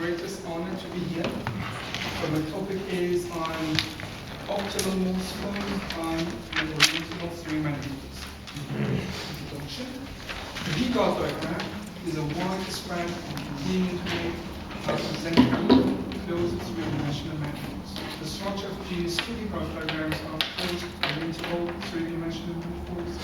greatest honor to be here. So my topic is on optimal Morse code on non-orientable three manifolds. Introduction. The Hegel diagram is a widespread and convenient way of presenting closed three-dimensional manifolds. The structure of these 2D graph diagrams of closed orientable three-dimensional manifolds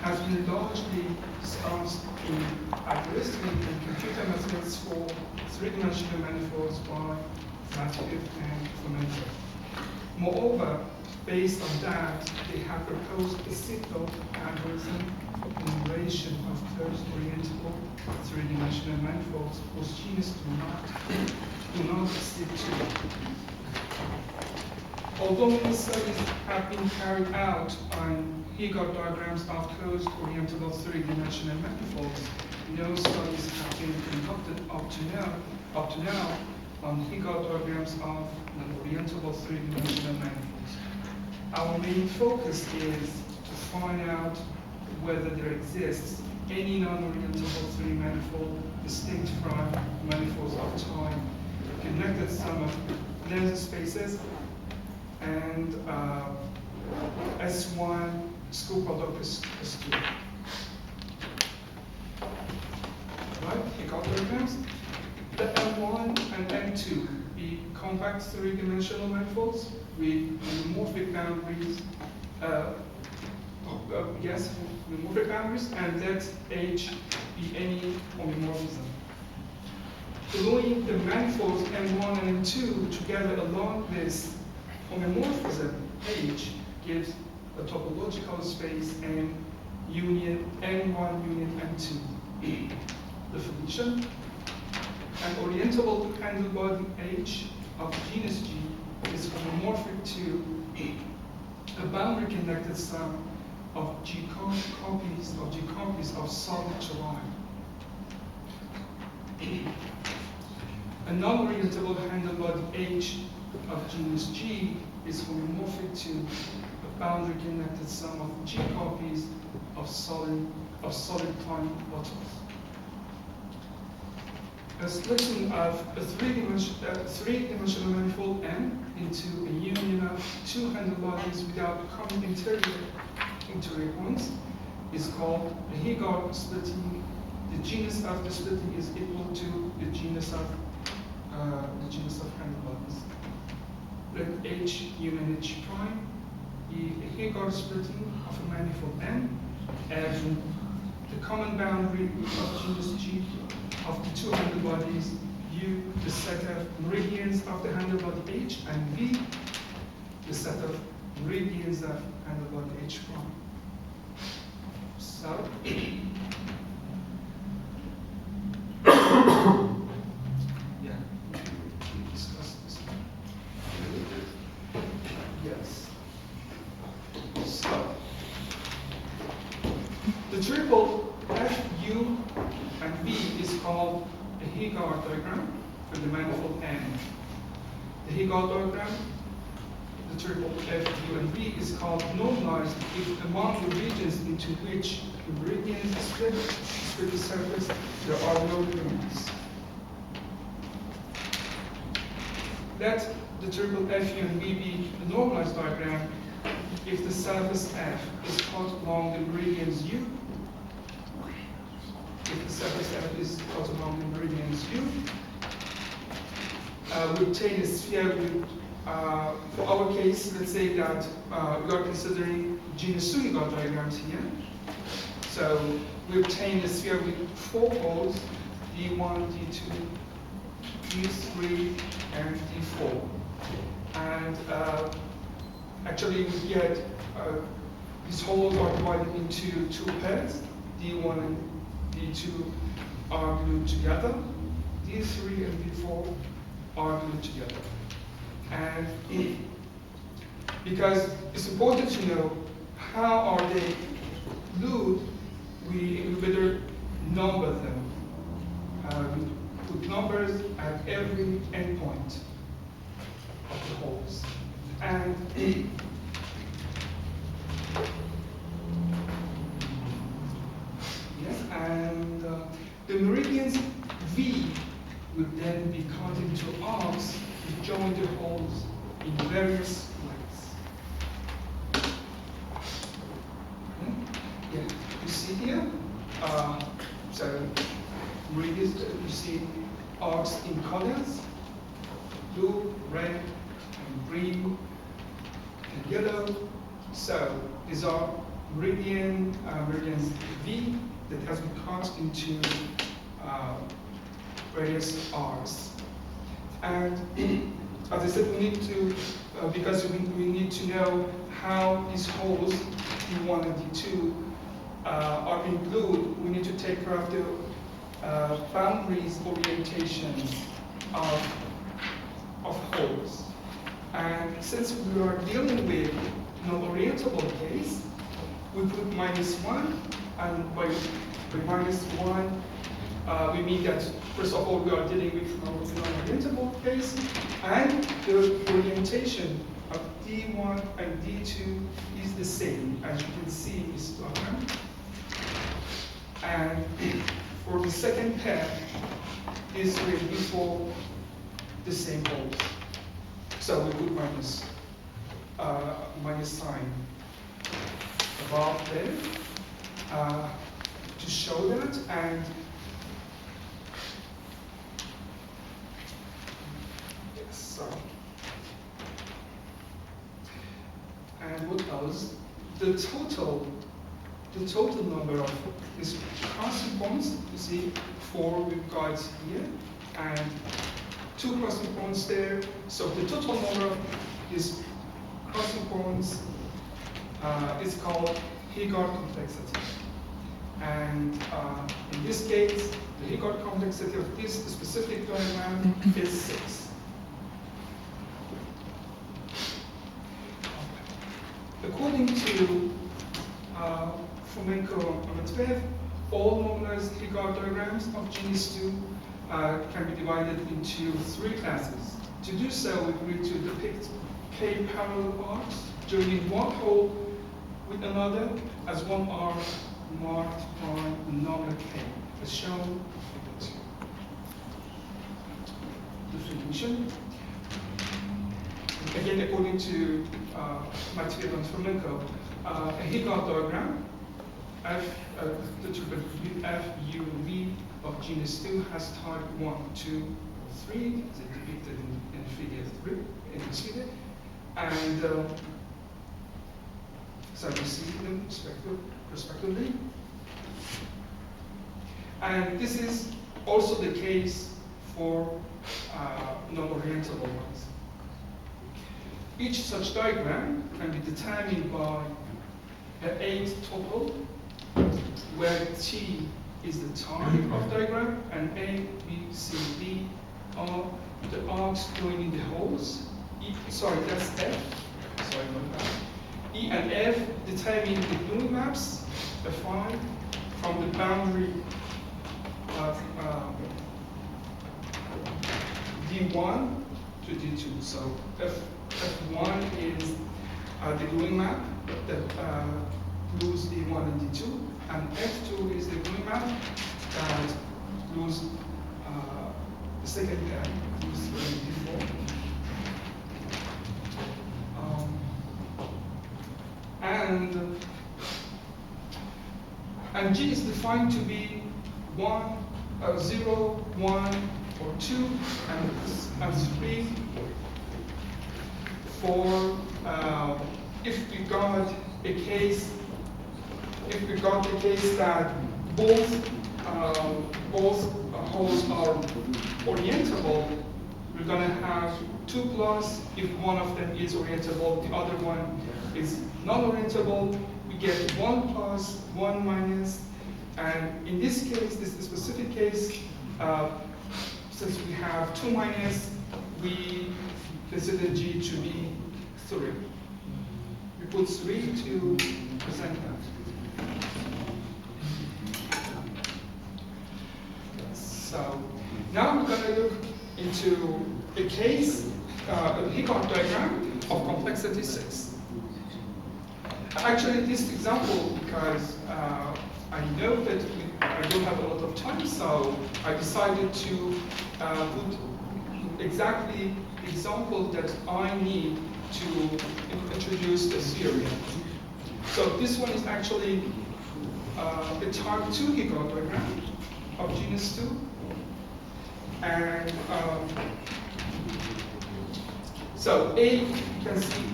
has been largely discussed in algorithmic and computer methods for three-dimensional manifolds by Matthew and Clemente. Moreover, based on that, they have proposed a simple algorithm for enumeration of closed orientable three-dimensional manifolds whose genus do not exceed 2. Although many studies have been carried out on Hegel diagrams of closed orientable three-dimensional manifolds, no studies have been conducted up to now on Hegel diagrams of non-orientable three-dimensional manifolds. Our main focus is to find out whether there exists any non-orientable three-manifold distinct from manifolds of time, connected sum of length spaces, and S1 scope product is 2. Right, Hegel diagrams. The M1 and M2 be compact three-dimensional manifolds with homomorphic boundaries. Homomorphic boundaries, and let H be any homomorphism. Gluing the manifolds M1 and M2 together along this homomorphism H gives a topological space M union N1 union N2. Definition: an orientable handle body H of genus G is homomorphic to a boundary connected sum of G copies of solid line. A non-orientable handle body H of genus G is homomorphic to a boundary connected sum of G copies of solid time bottles. A splitting of a three-dimensional manifold M into a union of two handle bodies without common interior points is called a Hegel splitting. The genus of the splitting is equal to the genus of handle bodies. Let H union H prime be a Hegel splitting of a manifold M, and the common boundary of genus G of the two handle bodies U, the set of meridians of the handle body H, and V, the set of meridians of handle body H prime. So, discuss this. Yes. So, the triple F, U, and V is called a Hegel diagram for the manifold M. The Hegel diagram, the triple F, U, and V is called normalized if among the regions into which the meridians split the surface, there are no limits. Let the triple F, U, and V be a normalized diagram if the surface F is cut along the meridians U. If the surface F is cut along the meridians U, we obtain a sphere with, for our case, let's say that we are considering genus Hegel diagrams here. So we obtain a sphere with 4 poles, D1, D2, D3, and D4. And actually we get, these holes are divided into 2 pairs, D1 and D2 are glued together, D3 and D4 are glued together. And because it's important to know how are they glued, we better number them. We put numbers at every endpoint of the holes. And yes, and the meridians V would then be cut into arcs, we join the holes in various ways. Okay? Yeah, you see here, so you see arcs in colors, blue, red, and green, and yellow. So these are meridians V that has been cut into various arcs. And as I said, we need to, because we need to know how these holes, D1 and D2, are being glued, we need to take care of the boundaries orientations of holes. And since we are dealing with non-orientable case, we put -1, and by -1, we mean that, first of all, we are dealing with non-orientable case, and the orientation of D1 and D2 is the same, as you can see in this diagram. And for the second pair, this will be for the same holes. So we put minus sign above there to show that. And yes, so. And what else? The total number of these crossing points, you see 4 we've got here, and 2 crossing points there. So the total number of these crossing points is called Higard complexity. And in this case, the Higard complexity of this specific diagram is 6. According to Fomenko and Matveev, all normalized Higard diagrams of genus 2 can be divided into 3 classes. To do so, we need to depict K parallel arcs joining one hole with another as one arc marked by number K, as shown in the definition. Again, according to Matveev and Fomenko, a Higard diagram FUV of genus 2 has type 1, 2, 3, as depicted in figure 3, in this figure. And so you see them respectively. And this is also the case for non-orientable ones. Each such diagram can be determined by the 8 tuple, where T is the type of diagram, and A, B, C, D are the arcs going in the holes. That's F. Sorry about that. E and F determine the gluing maps, F5, from the boundary of D1 to D2. So F1 is the gluing map that glues D1 and D2, and F2 is the gluing map that glues the second pair, glues D4. And G is defined to be 1, 0, 1, or 2, and 3 for if we got a case that both holes are orientable, we're going to have 2 plus. If one of them is orientable, the other one is non-orientable, we get 1 plus, 1 minus. And in this case, this specific case, since we have 2 minus, we consider G to be 3. We put 3 to present that. So now we're going to look into a case, a Higard diagram of complexity 6. Actually, this example, because I know that I don't have a lot of time, so I decided to put exactly the example that I need to introduce the theory. So this one is actually the type 2 Hegel diagram of genus 2. And so A, you can see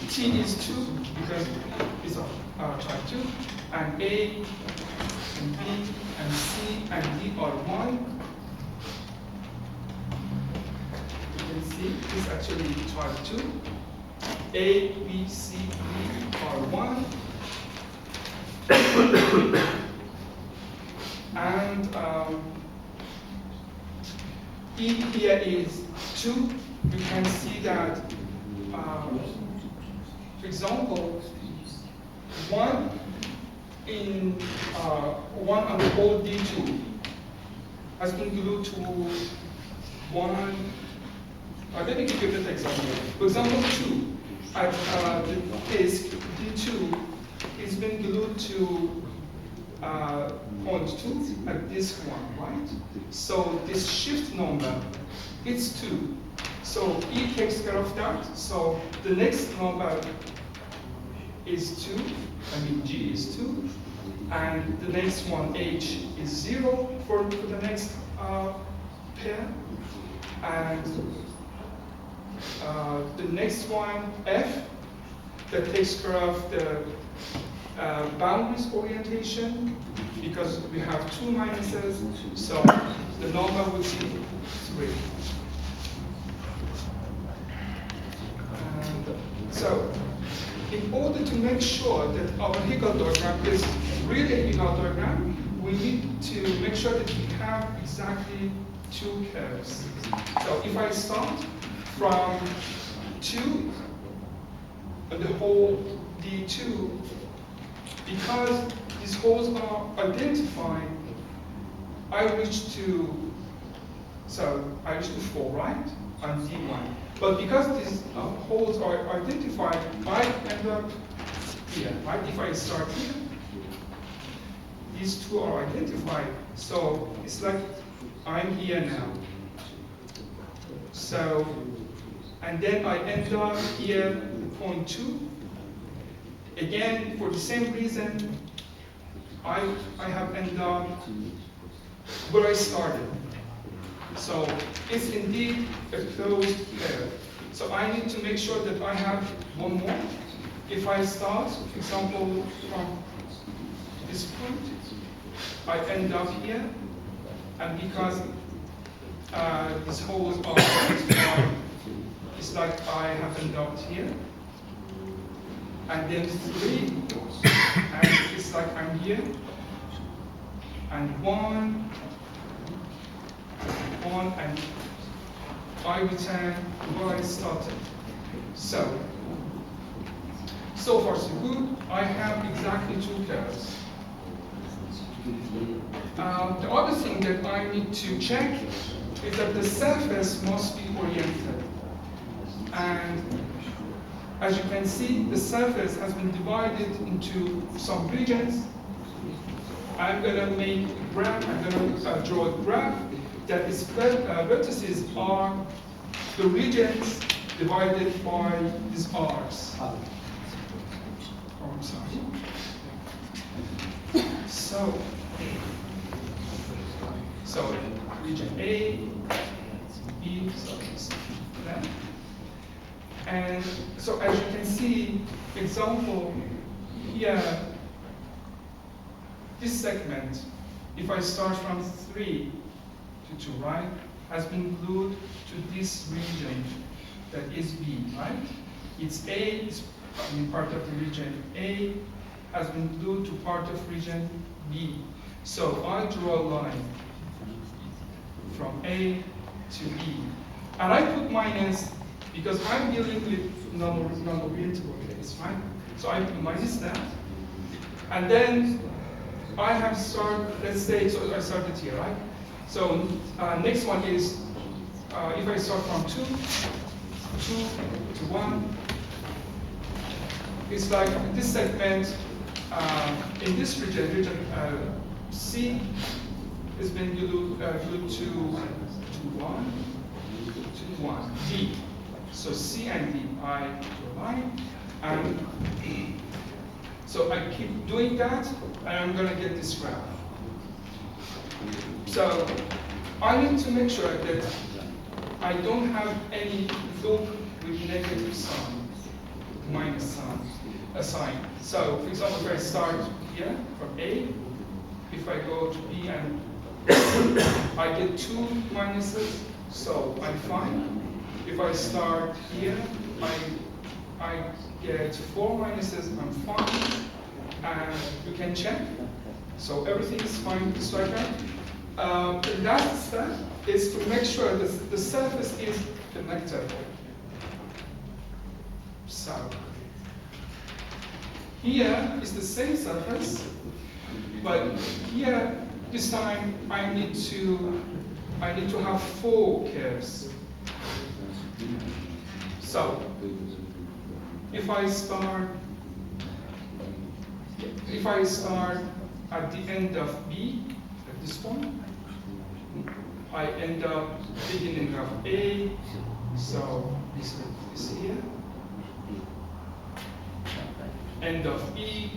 T is 2 because it's type 2, and A and B and C and D are 1. You can see it's actually type 2. A, B, C, D are 1. And E here is 2. You can see that, for example, 1 in 1 on the whole D2 has been glued to 1. Let me give you an example. For example, 2 at the disk D2 is been glued to point 2 at this one, right? So this shift number is 2. So E takes care of that. So the next number is 2. I mean G is 2. And the next one, H, is 0 for the next pair. And the next one, F, that takes care of the boundaries orientation, because we have 2 minuses, so the number would be 3. And so, in order to make sure that our Hegel diagram is really a Hegel diagram, we need to make sure that we have exactly 2 curves. So if I start from 2 and the whole D2, because these holes are identified, I reach to 4, right? On D1. But because these holes are identified, I end up here, right? If I start here, these 2 are identified. So it's like I'm here now. So, and then I end up here, point 2. Again, for the same reason, I have ended up where I started. So it's indeed a closed curve. So I need to make sure that I have one more. If I start, for example, from this point, I end up here. And because these holes are it's like I have ended up here. And then 3, and it's like I'm here. And 1, and I return where I started. So far so good. I have exactly 2 curves. The other thing that I need to check is that the surface must be oriented. And as you can see, the surface has been divided into some regions. I'm going to make a graph, I'm going to draw a graph that its vertices are the regions divided by these R's. Oh, I'm sorry. So region A, B, so that. And so as you can see, example here, this segment, if I start from 3 to 2, right, has been glued to this region that is B, right? It's A, it's part of the region A, has been glued to part of region B. So I draw a line from A to B. And I put minus because I'm dealing with non-orientable case, right? So I put minus that. And then I have started, let's say, so I started here, right? So next one is, if I start from 2 to 1, it's like this segment in this region C, has been glued to 1. to 1, D. So C and D, I draw a line, and so I keep doing that, and I'm going to get this graph. So I need to make sure that I don't have any loop with negative sign, minus sign. So, for example, if I start here from A, if I go to B and I get 2 minuses, so I'm fine. If I start here, I get 4 minuses, I'm fine. And you can check. So everything is fine with this diagram. The last step is to make sure that the surface is connected. So here is the same surface, but here this time I need to have 4 curves. So if I start at the end of B, at this point, I end up beginning of A, so this is here. End of E,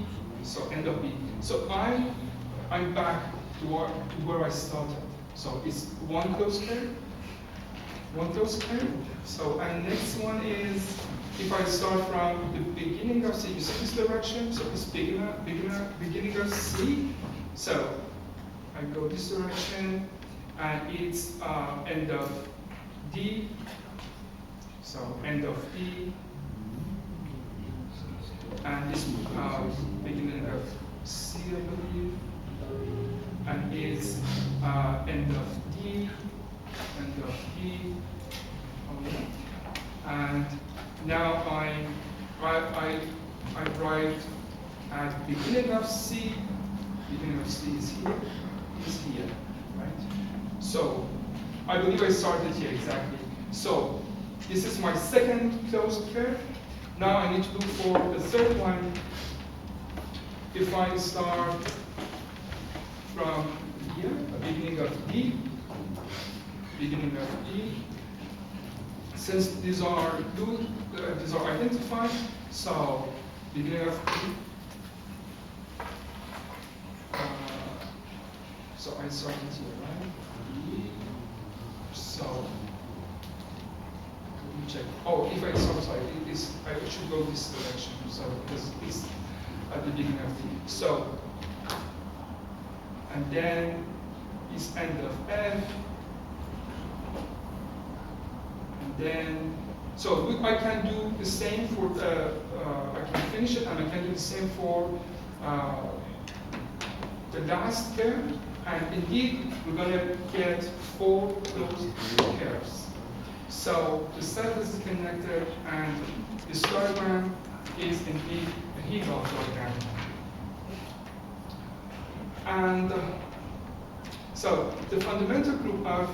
so end of B. So I'm back to where I started. So it's one closed curve. So and next one is if I start from the beginning of C, you see this direction, so it's beginning of C. So I go this direction, and it's end of D. So end of D, and this beginning of C, I believe, and it's end of D, end of D. Okay. And now I write at beginning of C. Beginning of C is here, right? So I believe I started here exactly. So this is my second closed curve. Now I need to look for the third one. If I start from here, beginning of D, since these are identified, so beginning of D. So I started here, right? So let me check. Oh, if I start, sorry, I should go this direction. So because it's at the beginning of D. So and then it's end of F. And then, so I can do the same for, I can finish it, and I can do the same for the last curve. And indeed, we're going to get 4 closed curves. So the surface is connected, and this diagram is indeed a Hegel diagram. And so the fundamental group of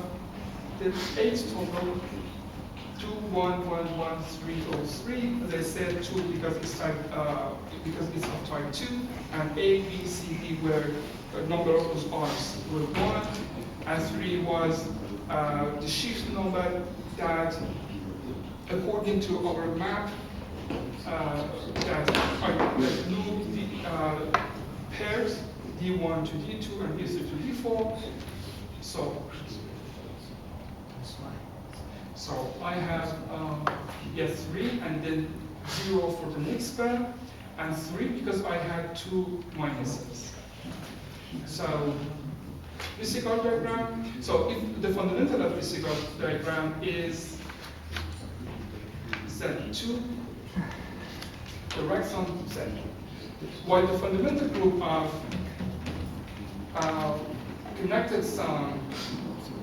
the 8 total, 2, 1, 1, 1, 3, 0, 3. As I said, 2 because it's of type 2, and A, B, C, D were a number of those R's were 1, and 3 was the shift number that, according to our map, that loop the pairs D1 to D2 and D3 to D4. So I have yes 3 and then 0 for the next pair, and 3 because I had 2 minuses. So this Hegel diagram. So if the fundamental of this Hegel diagram is Z2, the right sum Z, while the fundamental group of connected sum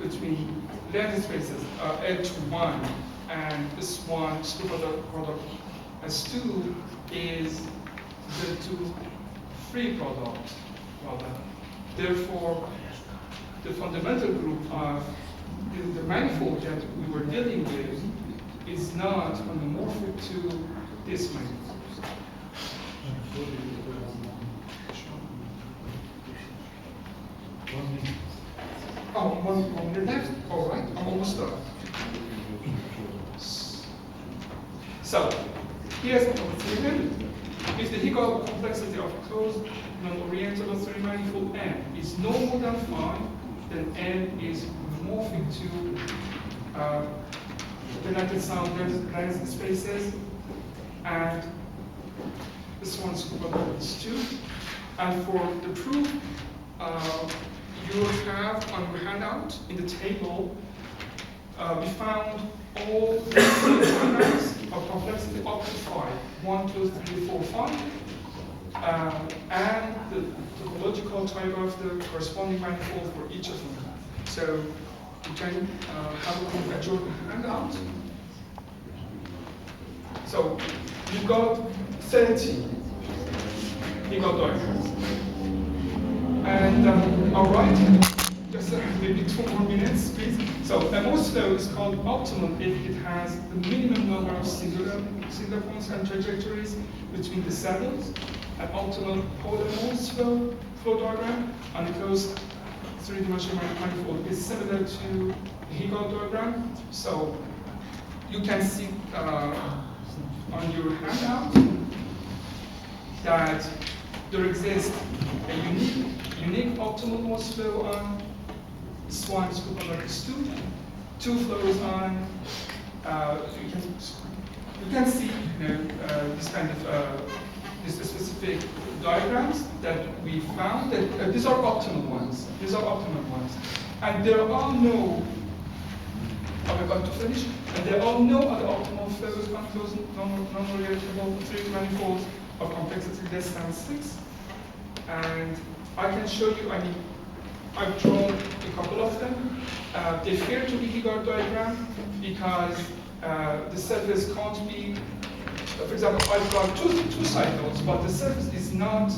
between length spaces L to 1 and this one product S2 is the 2 free product. Therefore, the fundamental group of the manifold that we were dealing with is not homomorphic to this manifold. Oh, one minute left? All right, I'm almost done. complexity of closed non-orientable three-manifold N is no more than 5, then N is morphic to connected sound length spaces, and this one's equivalent to 2. And for the proof, you have on your handout in the table, we found all the diagrams of complexity up to 5, 1, 2, 3, 4, 5, and the topological type of the corresponding manifold for each of them. So you can have a look at your handout. So you've got 30 Hegel diagrams. And all right, just maybe 2 more minutes, please. So a Morse flow is called optimal if it has the minimum number of singular points and trajectories between the saddles. An optimal polar Morse flow diagram on a closed three-dimensional manifold is similar to the Hegel diagram. So you can see on your handout that there exists a unique optimal Morse flow on Swan Scoop 2 flows on, you can see this kind of this specific diagrams that we found that these are optimal ones. These are optimal ones, and there are no. I'm about to finish. And there are no other optimal flows on closed non-orientable three manifolds of complexity less than 6. And I can show you. I mean, I've drawn a couple of them. They fail to be Hegel diagram because the surface can't be. For example, I've got two side nodes, but the surface is not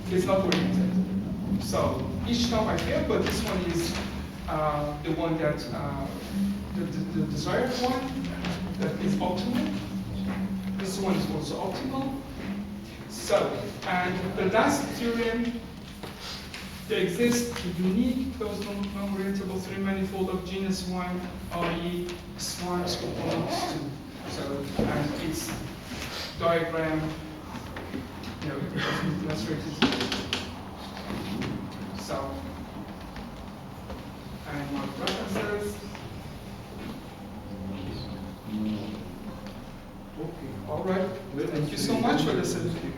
oriented. So each time I fail, but this one is the one that the desired one that is optimal. This one is also optimal. So, and the last theorem, there exists a unique closed non-orientable three-manifold of genus 1, i.e. Swarm's components 2. So, and its diagram, illustrated. So, and my references. Okay, all right. Thank you so much for listening.